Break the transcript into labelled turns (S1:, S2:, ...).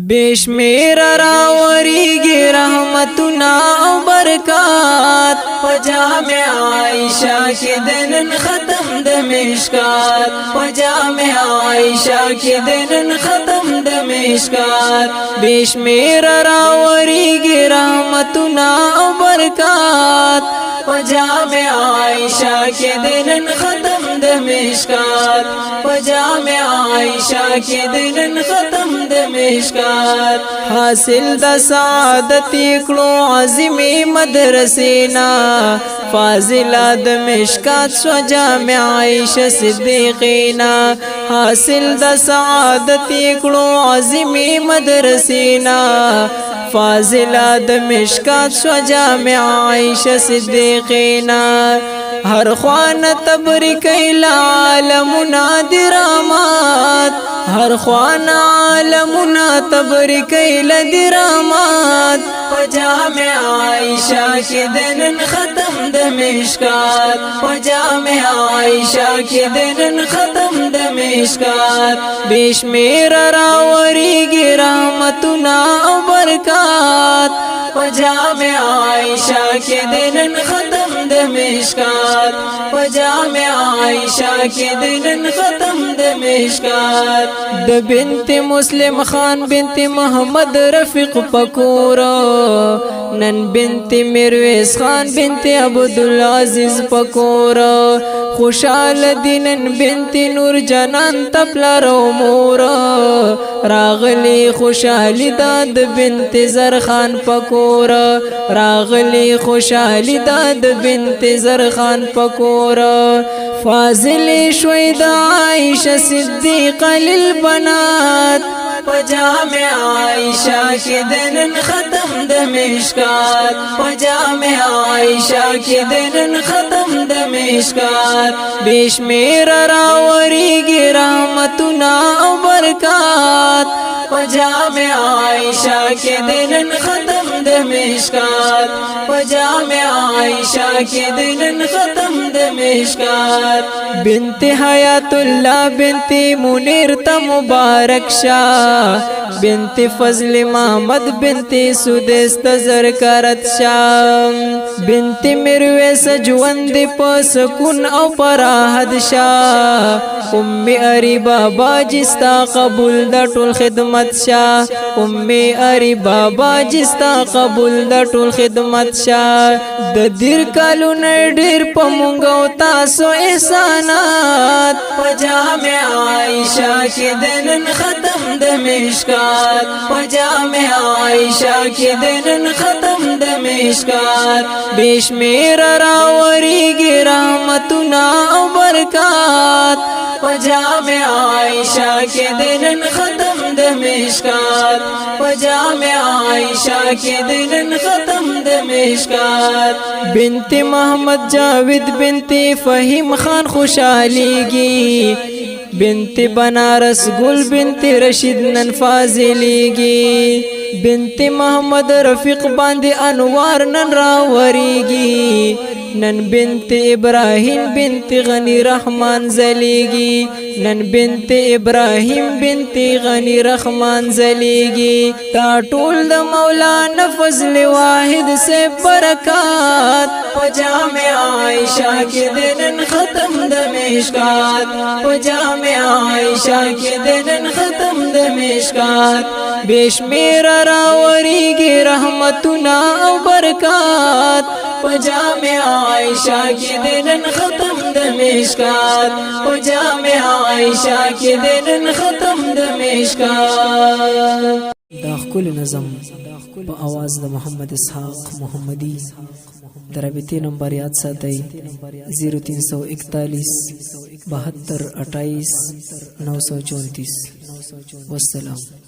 S1: بشمیر راوریږي رحمتنا او برکات په جامع عائشہ کې دنن ختم د مشکات په جامع عائشہ کې دنن ختم د مشکات بشمیر راوریږي رحمتنا او برکات په جامع عائشہ کې دنن ختم د مشکات په جامع عائشہ کې دنن ختم د مشکات حاصل د سعادت کړو عظیمی مدرسینا فاضلہ د مشکات سو جامع عائشہ صدیقینا حاصل د سعادت کړو عظیمی مدرسینا فاضلہ د مشکات سو جامع عائشہ صدیقینا هر خوان تبریکی لعالمنا درامات هر خوان عالمنا تبریکی لدرامات پجامع عائشہ کی دنن ختم د مشکات پجامع عائشہ کی دنن ختم د مشکات بشمیر راوریږي رحمتنا او برکات پجامع عائشہ کی دنن ختم د مشکات پجامع عائشہ کی دنن ختم د مشکات د بنت مسلم خان بنت محمد رفیق پکورا نن بنت میرویس خان بنت عبدالعزیز پکورا خوشحال دینن بنت نور جنان تپلر امورا راغلی خوشحالی داد بنت زرخان پکورا راغلی خوشحالی داد بنت زرخان پکورا فاضل شوید عائشہ صدیقہ للبنات پجامع عائشہ کی دنن ختم د مشکات پجامع عائشہ کی دنن ختم د مشکات بشمیر راوریږي رحمتنا او برکات پجامع عائشہ کی دنن ختم د مشکات پجامع عائشہ کی دنن ختم د مشکات بنت حیات اللہ بنت منیر تا مبارک شاہ بنت فضل محمد بنت سدست زرکرت شاہ بنت مرویس جوند په سکون او پراحت شاہ ام اری بابا جستا قبول د ټول خدمت شاہ ام اری بابا جستا قبول د ټول خدمت شاہ د دیر کالو نډیر پمونګو تاسو احسانات پجامع عائشہ کی دنن ختم د مشکات پجامع عائشہ کی دنن ختم د مشکات بشمیر راوریږي رحمتنا او برکات پجامع عائشہ کی دنن ختم د مشکات پجامع عائشہ کی دنن ختم د مشکات بنت محمد جاوید بنت فہیم خان خوشحالیږي بنت بنارس گل بنت رشید نن فاضلیږي بنت محمد رفیق باندې انوار نن راوریږي نن بنت ابراہیم بنت غنی رحمان زلیږي نن بنت ابراہیم بنت غنی رحمان زلیږي تا ټول د مولانا فضل واحد سے برکات پجامع عائشہ کی دنن ختم د مشکات پجامع عائشہ کی دنن ختم د مشکات بشمیر راوریږي رحمتنا او برکات پجامع عائشہ کی دنن ختم د مشکات پجامع عائشہ کی دنن ختم د مشکات
S2: دا خپل نظم په आवाज د محمد اسحاق محمدی درابطی نمبر یاد ساتئ 0341 72 28 934 والسلام.